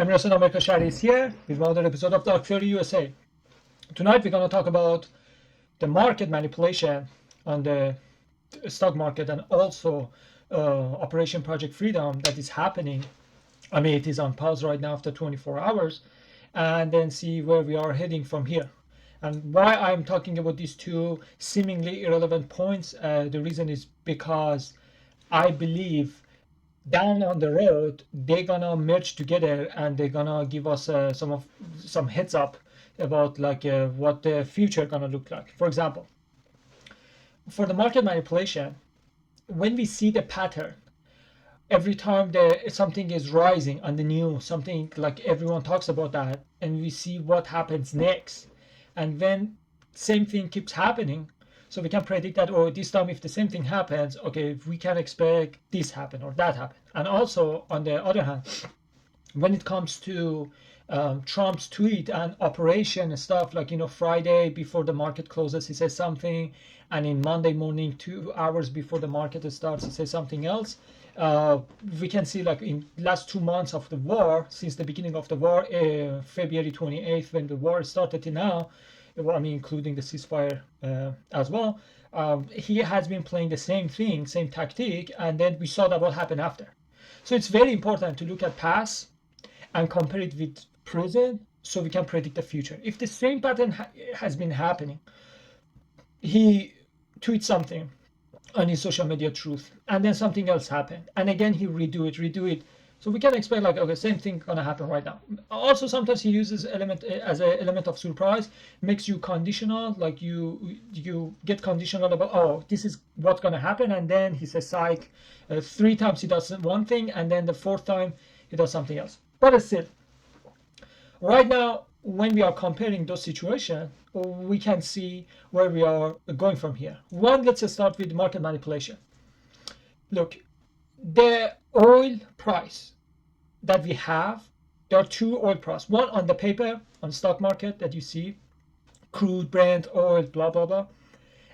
I'm your son America Shari is here with another episode of Dark Theory USA. Tonight we're going to talk about the market manipulation on the stock market and also Operation Project Freedom that is happening. I mean, it is on pause right now after 24 hours, and then see where we are heading from here. And why I'm talking about these two seemingly irrelevant points, the reason is because I believe down on the road they're gonna merge together and they're gonna give us some heads up about what the future gonna look like. For example, for the market manipulation, when we see the pattern, every time something is rising on the news, something like everyone talks about that, and we see what happens next, and when same thing keeps happening, so we can predict that, oh, this time if the same thing happens, okay, we can expect this happen or that happen. And also on the other hand, when it comes to Trump's tweet and operation and stuff, like, Friday before the market closes, he says something, and in Monday morning, 2 hours before the market starts, he says something else. We can see, like, in last 2 months of the war, since the beginning of the war, February 28th, when the war started to now, I mean, including the ceasefire as well, he has been playing the same thing, same tactic, and then we saw that what happened after. So it's very important to look at past and compare it with present so we can predict the future. If the same pattern has been happening, he tweets something on his social media truth, and then something else happened, and again he redo it, so we can expect, like, okay, same thing gonna happen right now. Also, sometimes he uses element as an element of surprise, makes you conditional, like you get conditional about, oh, this is what's gonna happen, and then he says psych. 3 times he does one thing, and then the 4th time he does something else. But still, right now, when we are comparing those situations, we can see where we are going from here. One, let's start with market manipulation. Look, the oil price that we have, there are 2 oil prices. One on the paper, on stock market that you see, crude, Brent, oil, blah, blah, blah.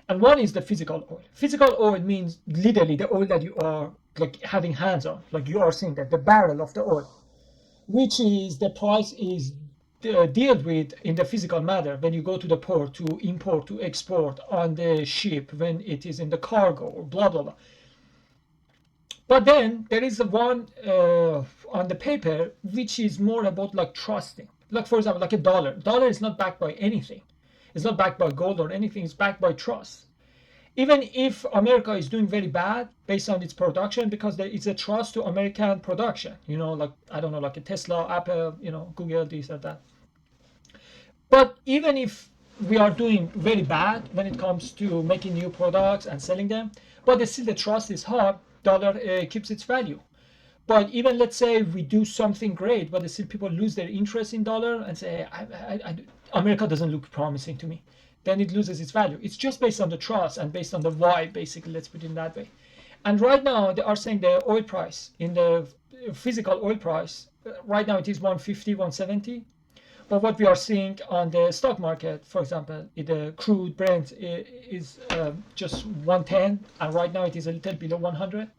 And one is the physical oil. Physical oil means literally the oil that you are like having hands on, like you are seeing that, the barrel of the oil, which is the price is dealt with in the physical matter when you go to the port to import, to export, on the ship, when it is in the cargo, or blah, blah, blah. But then there is one on the paper which is more about like trusting. Like, for example, like a dollar. Dollar is not backed by anything. It's not backed by gold or anything. It's backed by trust. Even if America is doing very bad based on its production, because it's a trust to American production, like, I don't know, like a Tesla, Apple, Google, this or that. But even if we are doing very bad when it comes to making new products and selling them, but still the trust is hard, dollar keeps its value. But even, let's say we do something great, but still people lose their interest in dollar and say, America doesn't look promising to me, then it loses its value. It's just based on the trust and based on the vibe, basically, let's put it in that way. And right now they are saying the oil price, in the physical oil price, right now it is 150, 170. But what we are seeing on the stock market, for example, the crude Brent is just 110, and right now it is a little below 100.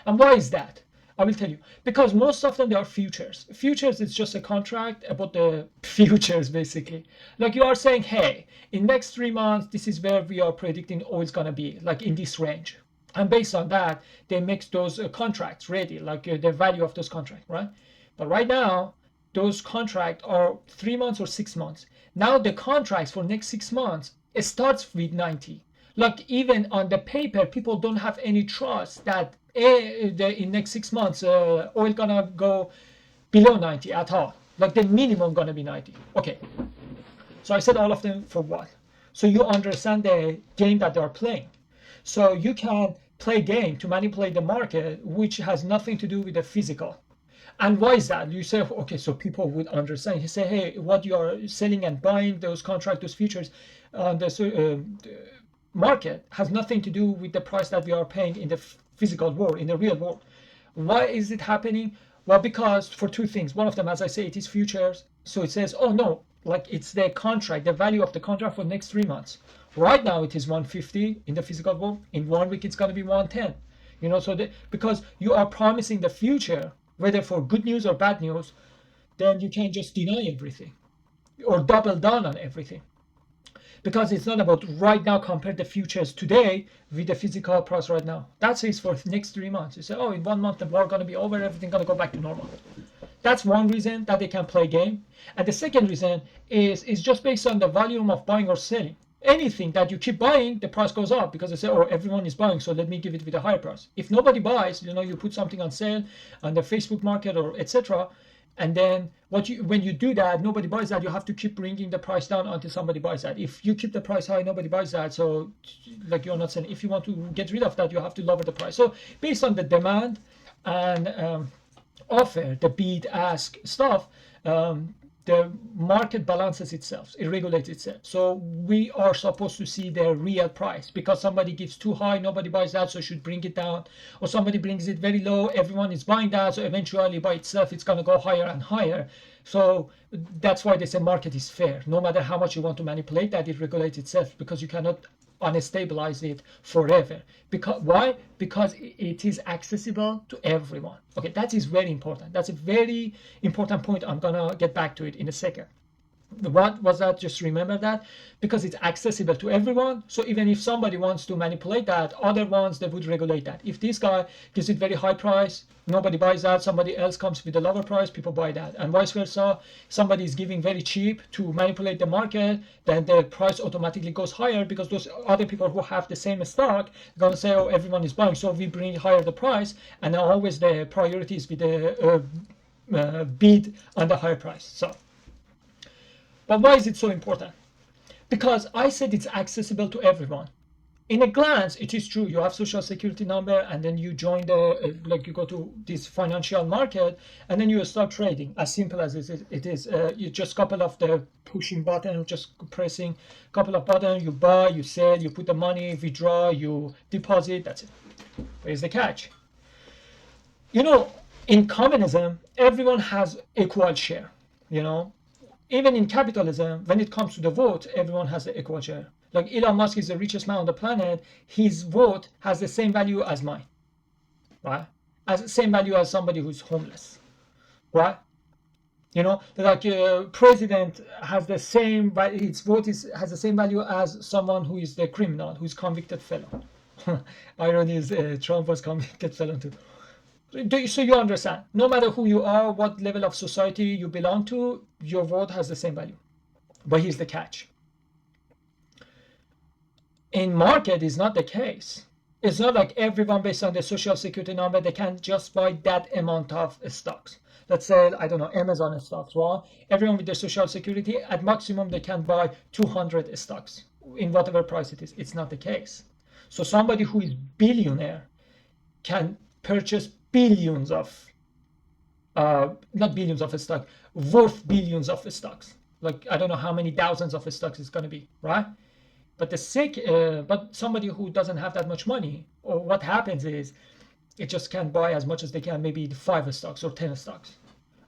And why is that? I will tell you. Because most of them, they are futures. Futures is just a contract about the futures, basically. Like, you are saying, hey, in next 3 months, this is where we are predicting oil is going to be, like in this range. And based on that, they make those contracts ready, like the value of those contracts, right? But right now, those contracts are 3 months or 6 months. Now the contracts for next 6 months, it starts with 90. Like, even on the paper, people don't have any trust that in next 6 months oil gonna go below 90 at all. Like, the minimum gonna be 90. Okay, so I said all of them for what? So you understand the game that they are playing. So you can play game to manipulate the market, which has nothing to do with the physical. And why is that? You say, okay, so people would understand. You say, hey, what you are selling and buying, those contracts, those futures on the market has nothing to do with the price that we are paying in the physical world, in the real world. Why is it happening? Well, because for 2 things. One of them, as I say, it is futures. So it says, oh no, like, it's the contract, the value of the contract for next 3 months. Right now it is 150 in the physical world. In 1 week it's going to be 110. So because you are promising the future, whether for good news or bad news, then you can't just deny everything or double down on everything, because it's not about right now compare the futures today with the physical price right now. That's it for the next 3 months. You say, oh, in 1 month the war gonna be over, everything gonna go back to normal. That's one reason that they can play game. And the second reason is just based on the volume of buying or selling. Anything that you keep buying, the price goes up because they say, oh, everyone is buying, so let me give it with a higher price. If nobody buys, you put something on sale on the Facebook market or etc. And then when you do that, nobody buys that. You have to keep bringing the price down until somebody buys that. If you keep the price high, nobody buys that. So, like you're not saying, if you want to get rid of that, you have to lower the price. So, based on the demand and offer, the bid ask stuff, the market balances itself, it regulates itself. So we are supposed to see the real price, because somebody gives too high, nobody buys that, so should bring it down, or somebody brings it very low, everyone is buying that, so eventually by itself it's going to go higher and higher. So that's why they say market is fair. No matter how much you want to manipulate that, it regulates itself, because you cannot unstabilize it forever. Because why? Because it is accessible to everyone. Okay, that is very important. That's a very important point. I'm gonna get back to it in a second. What was that? Just remember that, because it's accessible to everyone. So even if somebody wants to manipulate that, other ones, they would regulate that. If this guy gives it very high price, nobody buys that. Somebody else comes with a lower price, people buy that, and vice versa. Somebody is giving very cheap to manipulate the market, then the price automatically goes higher, because those other people who have the same stock are gonna say, oh, everyone is buying, so we bring higher the price, and now always the priority is with the bid on the higher price. So. But why is it so important? Because I said it's accessible to everyone. In a glance, it is true. You have social security number, and then you join you go to this financial market, and then you start trading. As simple as it is. You just couple of the pushing button, just pressing couple of buttons. You buy, you sell, you put the money, withdraw, you deposit. That's it. Where's the catch? In communism, everyone has equal share. Even in capitalism, when it comes to the vote, everyone has the equal share. Like Elon Musk is the richest man on the planet. His vote has the same value as mine, right? As the same value as somebody who's homeless, right? President has the same, but his vote has the same value as someone who is the criminal, who's convicted felon. Irony is Trump was convicted felon too. So you understand, no matter who you are, what level of society you belong to, your vote has the same value. But here's the catch. In market, is not the case. It's not like everyone based on the social security number, they can just buy that amount of stocks. Let's say, I don't know, Amazon stocks, right? Everyone with their social security, at maximum, they can buy 200 stocks in whatever price it is. It's not the case. So somebody who is billionaire can purchase billions of, not billions of stock, worth billions of stocks. Like, I don't know how many thousands of stocks it's going to be, right? But but somebody who doesn't have that much money, or what happens is, it just can't buy as much as they can, maybe 5 stocks or 10 stocks.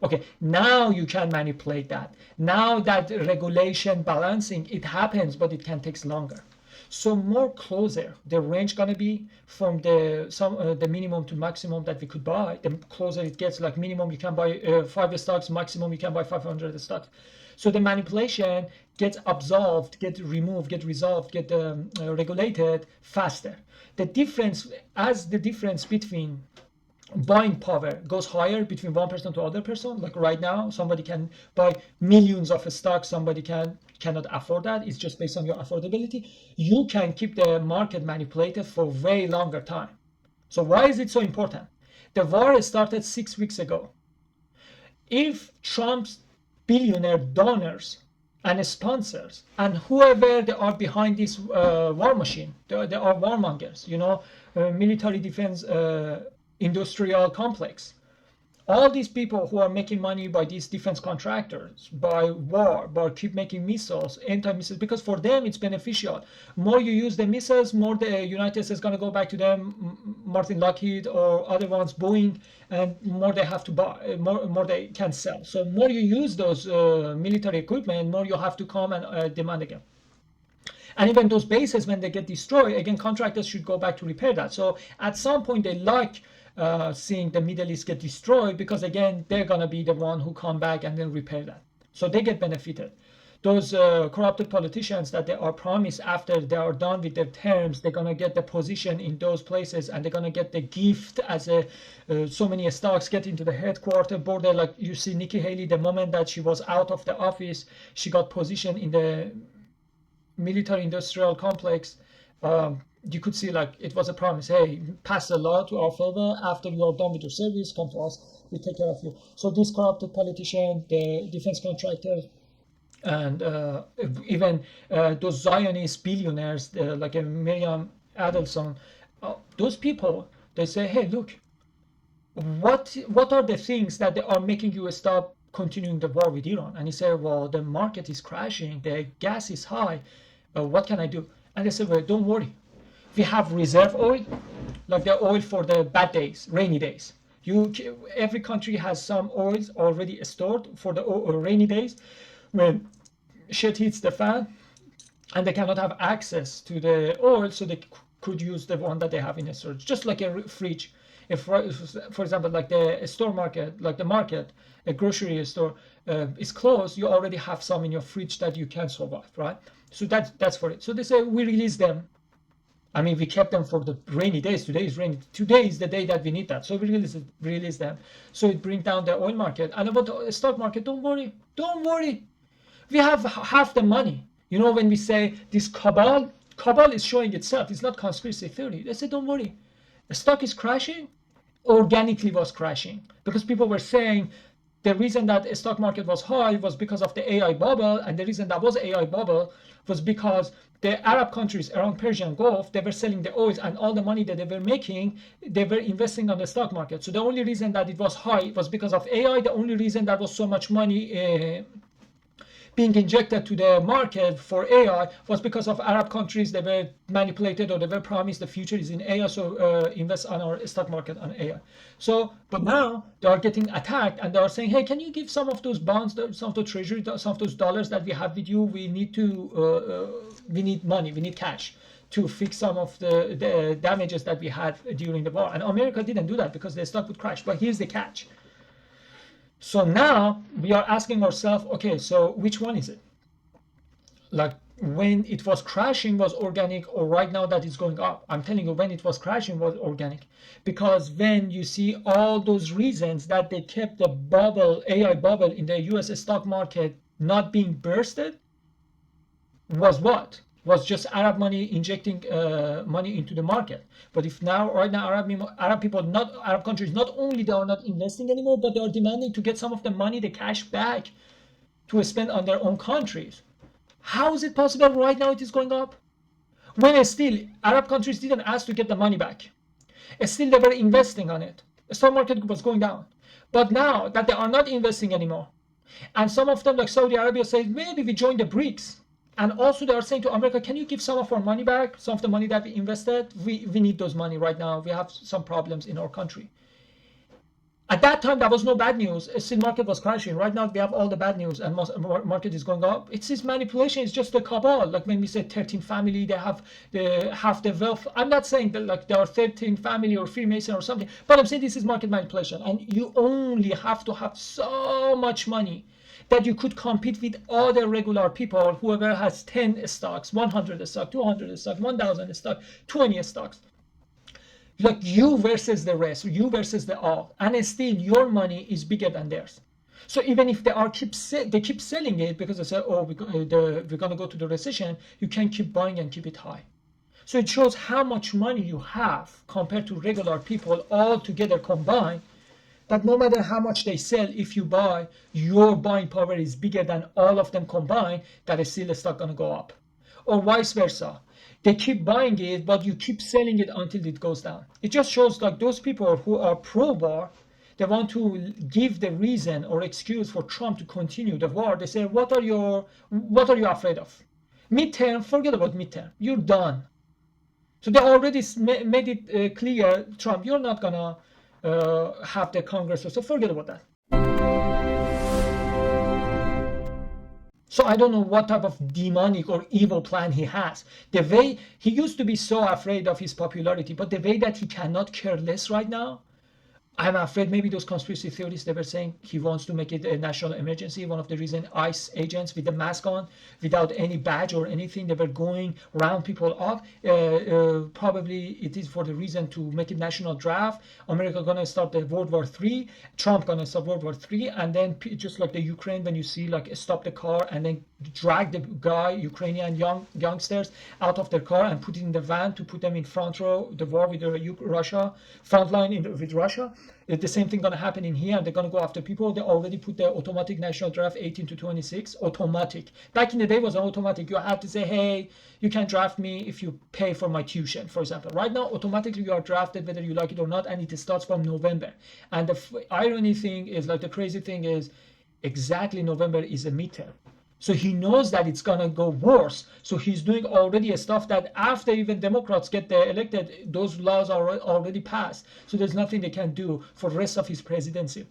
Okay, now you can manipulate that. Now that regulation balancing, it happens, but it can take longer. So more closer the range gonna be from the minimum to maximum that we could buy, the closer it gets. Like minimum you can buy 5 stocks, maximum you can buy 500 stocks. So the manipulation gets absolved, get removed, get resolved, get regulated faster. The difference between buying power goes higher between one person to other person. Like right now, somebody can buy millions of stocks, somebody cannot afford that. It's just based on your affordability. You can keep the market manipulated for way longer time. So why is it so important? The war started 6 weeks ago. If Trump's billionaire donors and sponsors and whoever they are behind this war machine, they are warmongers, military defense industrial complex. All these people who are making money by these defense contractors, by war, by keep making missiles, anti-missiles, because for them it's beneficial. More you use the missiles, more the United States is going to go back to them, Martin Lockheed or other ones, Boeing, and more they have to buy, more they can sell. So more you use those military equipment, more you have to come and demand again. And even those bases, when they get destroyed, again, contractors should go back to repair that. So at some point, they like seeing the Middle East get destroyed because, again, they're going to be the one who come back and then repair that. So they get benefited. Those corrupted politicians that they are promised after they are done with their terms, they're going to get the position in those places, and they're going to get the gift as so many stocks get into the headquarter border. Like you see Nikki Haley, the moment that she was out of the office, she got position in the military industrial complex. You could see like it was a promise. Hey, pass the law to our favor. After you are done with your service, come to us. We take care of you. So this corrupted politician, the defense contractor, and even those Zionist billionaires like Miriam Adelson, those people, they say, hey, look, what are the things that are making you stop continuing the war with Iran? And he said, well, the market is crashing, the gas is high, what can I do? And they said, well, don't worry, we have reserve oil, like the oil for the bad days, rainy days. Every country has some oils already stored for the rainy days when shit hits the fan and they cannot have access to the oil, so they could use the one that they have in a storage, just like a fridge. If, for example, like the store market, like the market, a grocery store is closed, you already have some in your fridge that you can survive, right? So that's for it. So they say we release them. I mean, we kept them for the rainy days. Today is rainy. Today is the day that we need that. So we release them. So it brings down the oil market. And about the stock market, don't worry. Don't worry. We have half the money. You know, when we say this cabal is showing itself. It's not conspiracy theory. They say, don't worry. The stock is crashing. Organically was crashing. Because people were saying the reason that the stock market was high was because of the AI bubble. And the reason that was AI bubble was because the Arab countries around Persian Gulf, they were selling the oils, and all the money that they were making, they were investing on the stock market. So the only reason that it was high was because of AI. The only reason that was so much money being injected to the market for AI was because of Arab countries. They were manipulated, or they were promised the future is in AI, so invest on our stock market on AI. So, but now they are getting attacked, and they are saying, hey, can you give some of those bonds, some of the treasury, some of those dollars that we have with you? We need money, we need cash to fix some of the damages that we had during the war. And America didn't do that because the stock would crash. But here's the catch. So now we are asking ourselves, okay, so which one is it? Like when it was crashing was organic, or right now that is going up? I'm telling you, when it was crashing was organic. Because when you see all those reasons that they kept the bubble, AI bubble in the US stock market not being bursted, was what? Was just Arab money injecting money into the market. But if now, right now, Arab people, not Arab countries, not only they are not investing anymore, but they are demanding to get some of the money, the cash back, to spend on their own countries. How is it possible right now it is going up? When still Arab countries didn't ask to get the money back. Still they were investing on it. The stock market was going down. But now that they are not investing anymore, and some of them, like Saudi Arabia, say maybe we join the BRICS. And also they are saying to America, can you give some of our money back, some of the money that we invested? We need those money right now. We have some problems in our country. At that time, there was no bad news. Still market was crashing. Right now, we have all the bad news, and market is going up. It's this manipulation. It's just the cabal. Like when we say 13 family, they have half the wealth. I'm not saying that like there are 13 family or Freemason or something, but I'm saying this is market manipulation. And you only have to have so much money that you could compete with other regular people, whoever has 10 stocks, 100 stocks, 200 stocks, 1,000 stocks, 20 stocks. Like you versus the rest, you versus the all, and still your money is bigger than theirs. So even if they keep selling it because they say, oh, we're going to go to the recession, you can keep buying and keep it high. So it shows how much money you have compared to regular people all together combined, that no matter how much they sell, if you buy, your buying power is bigger than all of them combined, that is still the stock going to go up. Or vice versa. They keep buying it, but you keep selling it until it goes down. It just shows like those people who are pro-war, they want to give the reason or excuse for Trump to continue the war. They say, what are you afraid of? Midterm, forget about midterm. You're done. So they already made it clear, Trump, you're not going to have the Congress, so forget about that. So I don't know what type of demonic or evil plan he has. The way he used to be so afraid of his popularity, but the way that he cannot care less right now, I'm afraid maybe those conspiracy theorists, they were saying he wants to make it a national emergency. One of the reason ICE agents with the mask on, without any badge or anything, they were going round people up. Probably it is for the reason to make it national draft. America gonna start the World War III. Trump gonna start World War III, and then just like the Ukraine, when you see like stop the car and then drag the guy, Ukrainian youngsters out of their car and put it in the van to put them in front row the war with Russia, front line with Russia. The same thing gonna happen in here. They're gonna go after people. They already put the automatic national draft 18 to 26 automatic. Back in the day, it was automatic. You had to say, hey, you can draft me if you pay for my tuition, for example. Right now, automatically you are drafted whether you like it or not, and it starts from November. And the irony thing is, like the crazy thing is, exactly November is a midterm. So he knows that it's gonna go worse. So he's doing already stuff that after even Democrats get elected, those laws are already passed. So there's nothing they can do for the rest of his presidency.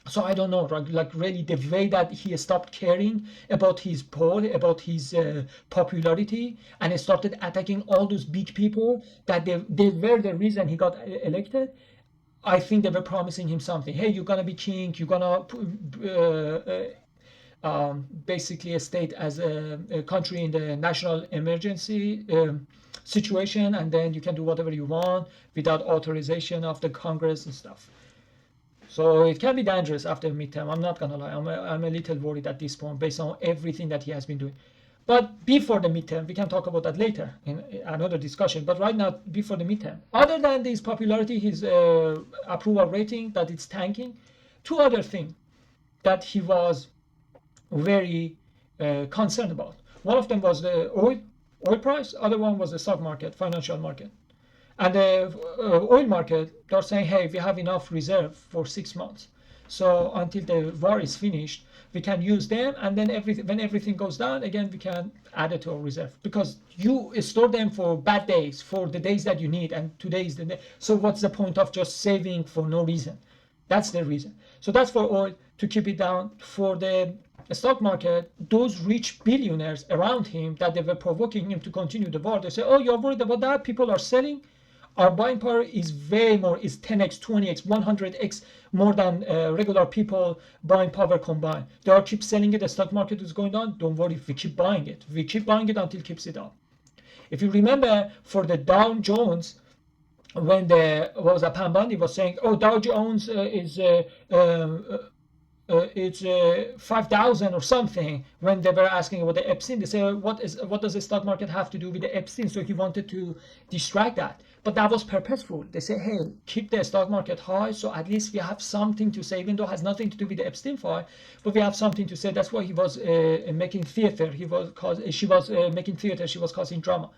So I don't know, like really the way that he stopped caring about his poll, about his popularity, and he started attacking all those big people that they were the reason he got elected. I think they were promising him something. Hey, you're gonna be king. You're gonna basically a state as a country in the national emergency situation, and then you can do whatever you want without authorization of the Congress and stuff. So it can be dangerous after midterm. I'm not gonna lie. I'm a little worried at this point based on everything that he has been doing. But before the midterm, we can talk about that later in another discussion. But right now, before the midterm, other than his popularity, his approval rating, that it's tanking, two other things that he was very concerned about. One of them was the oil price. Other one was the stock market, financial market. And the oil market, they're saying, hey, we have enough reserve for 6 months. So until the war is finished, we can use them, and then when everything goes down, again, we can add it to our reserve. Because you store them for bad days, for the days that you need, and today is the day. So what's the point of just saving for no reason? That's the reason. So that's for oil, to keep it down. For the stock market, those rich billionaires around him that they were provoking him to continue the war, they say, oh, you're worried about that? People are selling? Our buying power is way more, is 10x, 20x, 100x more than regular people buying power combined. They are keep selling it, the stock market is going down. Don't worry, we keep buying it. We keep buying it until it keeps it up. If you remember, for the Dow Jones, when there was a Pambandi was saying, oh, Dow Jones is it's 5,000 or something. When they were asking about the Epstein, they say, what does the stock market have to do with the Epstein? So he wanted to distract that. But that was purposeful. They say, hey, keep the stock market high, so at least we have something to say, even though it has nothing to do with the Epstein file, but we have something to say. That's why he was making theater. She was making theater. She was causing drama.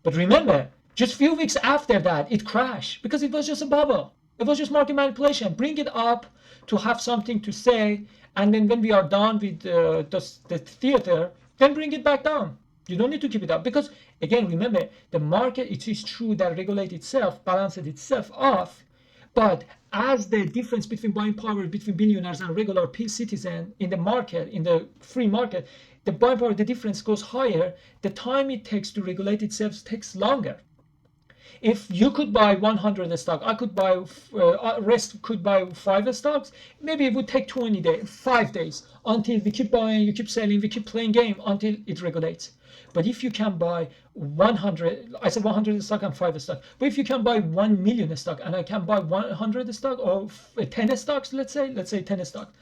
But remember, just a few weeks after that, it crashed because it was just a bubble. It was just market manipulation. Bring it up to have something to say, and then when we are done with the theater, then bring it back down. You don't need to keep it up because, again, remember, the market, it is true that regulates itself, balances itself off, but as the difference between buying power between billionaires and regular citizen in the market, in the free market, the buying power, the difference goes higher, the time it takes to regulate itself takes longer. If you could buy 100 stock, I could buy, rest could buy 5 stocks, maybe it would take 20 days, 5 days, until we keep buying, you keep selling, we keep playing game until it regulates. But if you can buy 100, I said 100 stock and 5 stock, but if you can buy 1 million stock and I can buy 100 stock or 10 stocks, let's say 10 stock,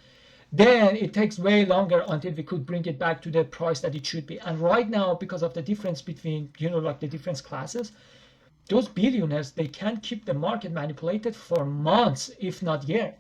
then it takes way longer until we could bring it back to the price that it should be. And right now, because of the difference between, like the different classes, those billionaires, they can keep the market manipulated for months, if not years.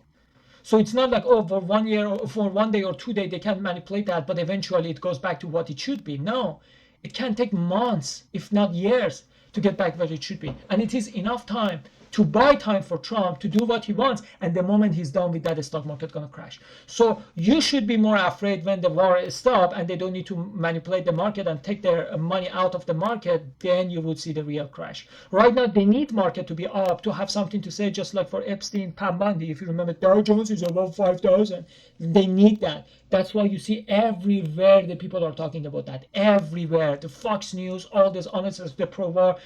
So it's not like, oh, for 1 year or for 1 day or 2 days, they can manipulate that, but eventually it goes back to what it should be. No, it can take months, if not years, to get back where it should be. And it is enough time to buy time for Trump to do what he wants, and the moment he's done with that, the stock market gonna crash. So you should be more afraid when the war is stopped and they don't need to manipulate the market and take their money out of the market, then you would see the real crash. Right now they need market to be up to have something to say, just like for Epstein, Pam Bundy. If you remember, Dow Jones is above 5,000. They need that. That's why you see everywhere the people are talking about that. Everywhere, the Fox News, all this honest, the pro-war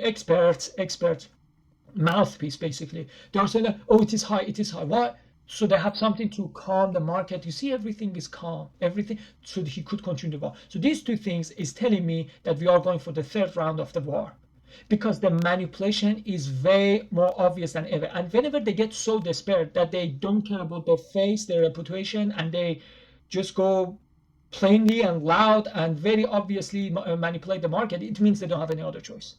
experts, mouthpiece basically. They are saying that, oh, it is high, it is high. Why? So they have something to calm the market. You see, everything is calm, everything, so he could continue the war. So these two things is telling me that we are going for the third round of the war, because the manipulation is way more obvious than ever. And whenever they get so desperate that they don't care about their face, their reputation, and they just go plainly and loud and very obviously manipulate the market, it means they don't have any other choice.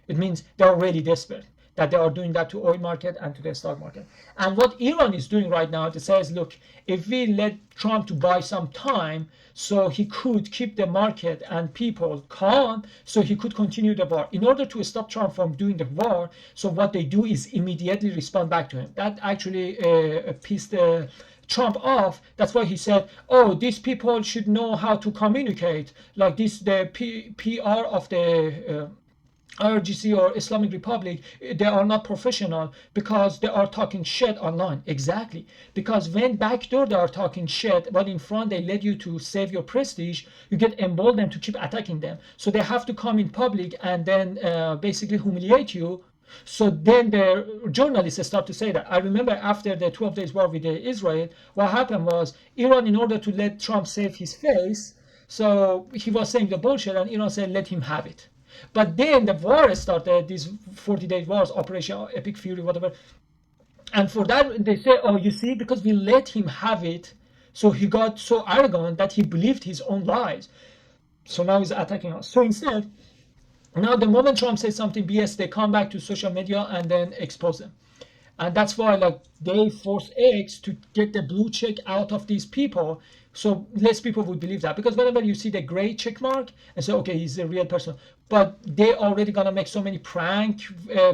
It means they're really desperate, that they are doing that to oil market and to the stock market. And what Iran is doing right now, it says, look, if we let Trump to buy some time so he could keep the market and people calm, so he could continue the war. In order to stop Trump from doing the war, so what they do is immediately respond back to him. That actually pissed Trump off. That's why he said, oh, these people should know how to communicate. Like this, the PR of the IRGC or Islamic Republic, they are not professional because they are talking shit online. Exactly. Because when backdoor they are talking shit, but in front they let you to save your prestige, you get emboldened to keep attacking them. So they have to come in public and then basically humiliate you. So then the journalists start to say that. I remember after the 12 days war with Israel, what happened was Iran, in order to let Trump save his face, so he was saying the bullshit, and Iran said, let him have it. But then the war started, these 40-day wars, Operation Epic Fury, whatever. And for that, they say, oh, you see, because we let him have it, so he got so arrogant that he believed his own lies. So now he's attacking us. So instead, now the moment Trump says something BS, they come back to social media and then expose them. And that's why, like, they force X to get the blue check out of these people, so less people would believe that. Because whenever you see the gray check mark and say, okay, he's a real person, but they already gonna make so many prank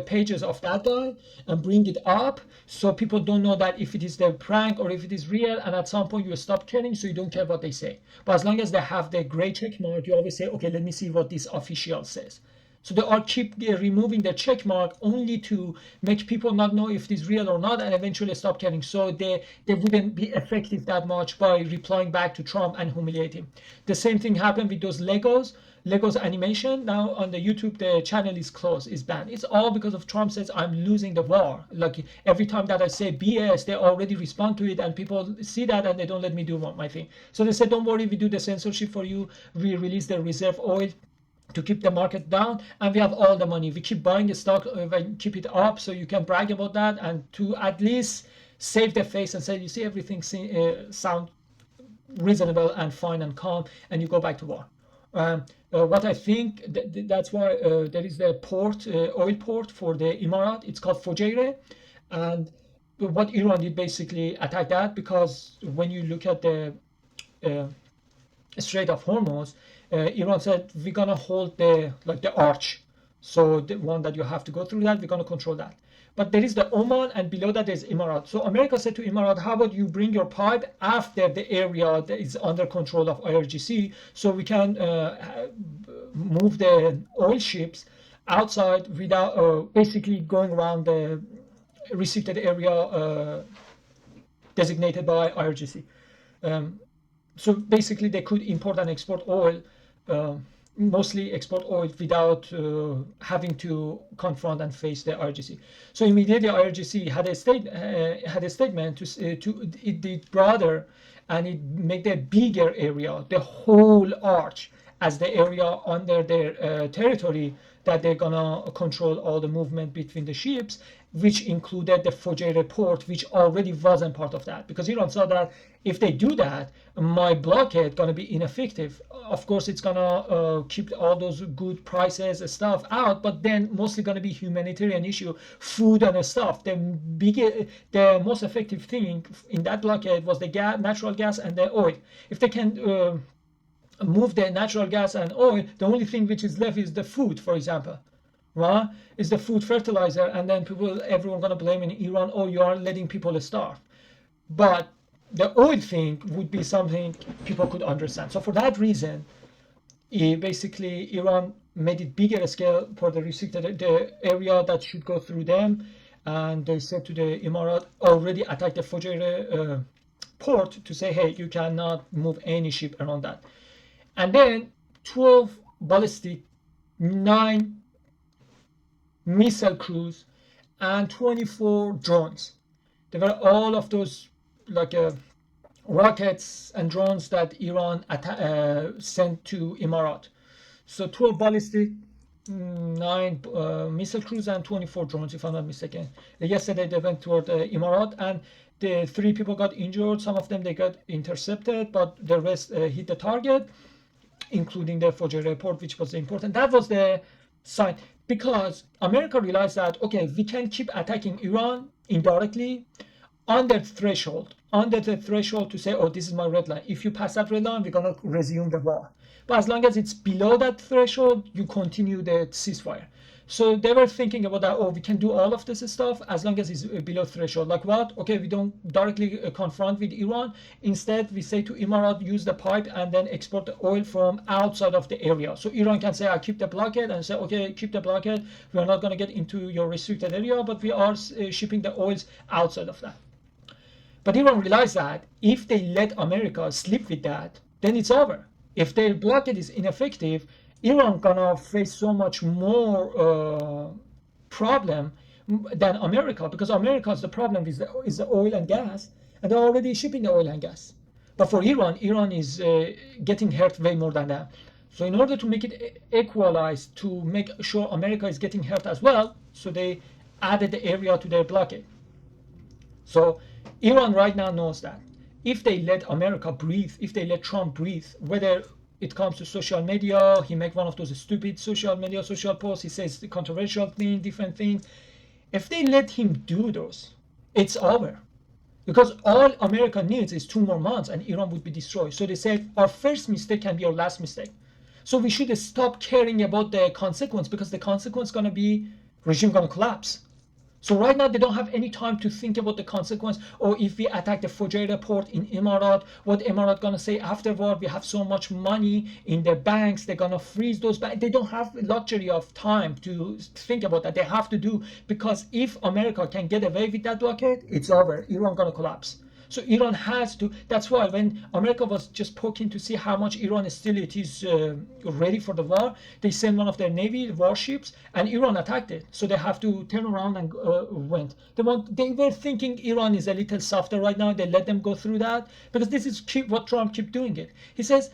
pages of that guy and bring it up, so people don't know that if it is the prank or if it is real, and at some point you stop caring, so you don't care what they say. But as long as they have the gray check mark, you always say, okay, let me see what this official says. So they are keep removing the check mark only to make people not know if it is real or not, and eventually stop caring. So they wouldn't be effective that much by replying back to Trump and humiliate him. The same thing happened with those Legos animation. Now on the YouTube, the channel is closed, is banned. It's all because of Trump says I'm losing the war. Like every time that I say BS, they already respond to it, and people see that and they don't let me do my thing. So they said, don't worry, we do the censorship for you. We release the reserve oil to keep the market down, and we have all the money. We keep buying the stock, we keep it up, so you can brag about that, and to at least save their face and say, you see, everything sound reasonable and fine and calm, and you go back to war. What I think, that's why there is the port, oil port for the Emirat. It's called Fujairah, and what Iran did basically attack that, because when you look at the Strait of Hormuz, Iran said, we're gonna hold the arch, so the one that you have to go through that, we're gonna control that. But there is the Oman, and below that there's Emirat. So America said to Emirat, how about you bring your pipe after the area that is under control of IRGC, so we can move the oil ships outside without basically going around the restricted area designated by IRGC. So basically they could import and export oil, mostly export oil, without having to confront and face the IRGC. So immediately IRGC had a statement to it did broader, and it made a bigger area, the whole arch, as the area under their territory, that they're gonna control all the movement between the ships, which included the Fujairah port, which already wasn't part of that, because Iran saw that if they do that, my blockade gonna be ineffective. Of course, it's gonna keep all those good prices and stuff out, but then mostly gonna be humanitarian issue, food and stuff. The most effective thing in that blockade was the natural gas and the oil. If they can move the natural gas and oil, the only thing which is left is the food, for example. right? Is the food fertilizer, and then everyone gonna blame in Iran, oh, you are letting people starve. But the oil thing would be something people could understand. So for that reason, basically Iran made it bigger scale for the restricted the area that should go through them, and they said to the Emirat already attack the Fujairah port to say, hey, you cannot move any ship around that. And then 12 ballistic, 9 missile crews, and 24 drones. They were all of those like rockets and drones that Iran sent to Emirat. So 12 ballistic, 9 missile crews, and 24 drones, if I'm not mistaken. Yesterday they went toward Emirat, and the 3 people got injured. Some of them they got intercepted, but the rest hit the target, including the Fojr port, which was important. That was the sign, because America realized that, okay, we can keep attacking Iran indirectly under the threshold to say, oh, this is my red line. If you pass that red line, we're going to resume the war. But as long as it's below that threshold, you continue the ceasefire. So they were thinking about that, oh, we can do all of this stuff as long as it's below threshold. Like what? Okay, we don't directly confront with Iran. Instead, we say to Emirat, use the pipe and then export the oil from outside of the area. So Iran can say, I keep the blockade, and say, okay, keep the blockade. We are not going to get into your restricted area, but we are shipping the oils outside of that. But Iran realized that if they let America sleep with that, then it's over. If their blockade is ineffective, Iran gonna face so much more problem than America, because America's the problem is the oil and gas, and they're already shipping the oil and gas. But for Iran, Iran is getting hurt way more than that. So in order to make it equalized, to make sure America is getting hurt as well, so they added the area to their blockade. So Iran right now knows that if they let America breathe, if they let Trump breathe, whether it comes to social media, he make one of those stupid social posts, he says the controversial thing, different things. If they let him do those, it's over. Because all America needs is 2 more months and Iran would be destroyed. So they said, our first mistake can be our last mistake. So we should stop caring about the consequence, because the consequence is going to be regime going to collapse. So right now they don't have any time to think about the consequence, or if we attack the Fujairah port in Emirat, what Emirat gonna say afterward? We have so much money in the banks, they're gonna freeze those banks. They don't have luxury of time to think about that. They have to do, because if America can get away with that blockade, it's over. Iran gonna collapse. So Iran has to. That's why when America was just poking to see how much Iran still it is ready for the war, they sent one of their navy warships, and Iran attacked it. So they have to turn around and went. They were thinking Iran is a little softer right now. They let them go through that, because this is what Trump keep doing it. He says,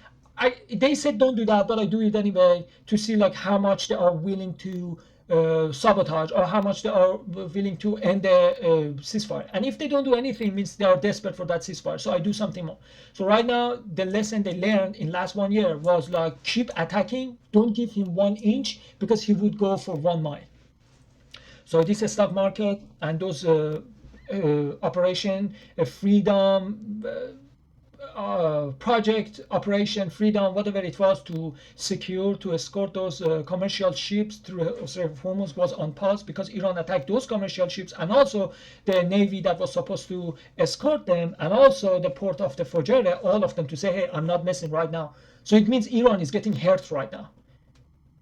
they said don't do that, but I do it anyway to see like how much they are willing to sabotage, or how much they are willing to end the ceasefire. And if they don't do anything, means they are desperate for that ceasefire. So I do something more. So right now, the lesson they learned in last 1 year was like, keep attacking, don't give him 1 inch, because he would go for 1 mile. So this is stock market and those operation freedom, project operation freedom, whatever it was, to secure, to escort those commercial ships through Hormuz was on pause, because Iran attacked those commercial ships, and also the navy that was supposed to escort them, and also the port of the Fujairah, all of them, to say, hey, I'm not messing right now. So it means Iran is getting hurt right now.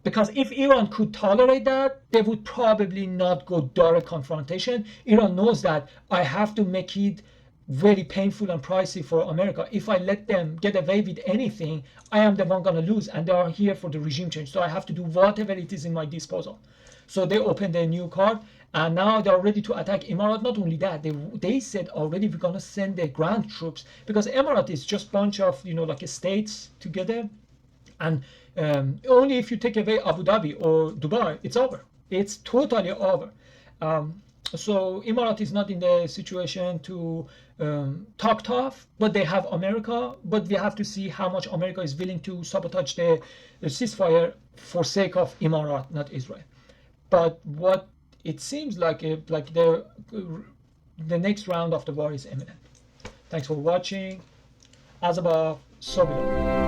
Because if Iran could tolerate that, they would probably not go direct confrontation. Iran knows that I have to make it very painful and pricey for America. If I let them get away with anything, I am the one gonna lose, and they are here for the regime change. So I have to do whatever it is in my disposal. So they opened a new card, and now they are ready to attack Emirat. Not only that, they said already we're gonna send the ground troops, because Emirat is just bunch of like states together, and only if you take away Abu Dhabi or Dubai, it's over. It's totally over. So Emirat is not in the situation to talk tough, but they have America. But we have to see how much America is willing to sabotage the ceasefire for sake of Emirat, not Israel. But what it seems like the next round of the war is imminent. Thanks for watching. As above, so below.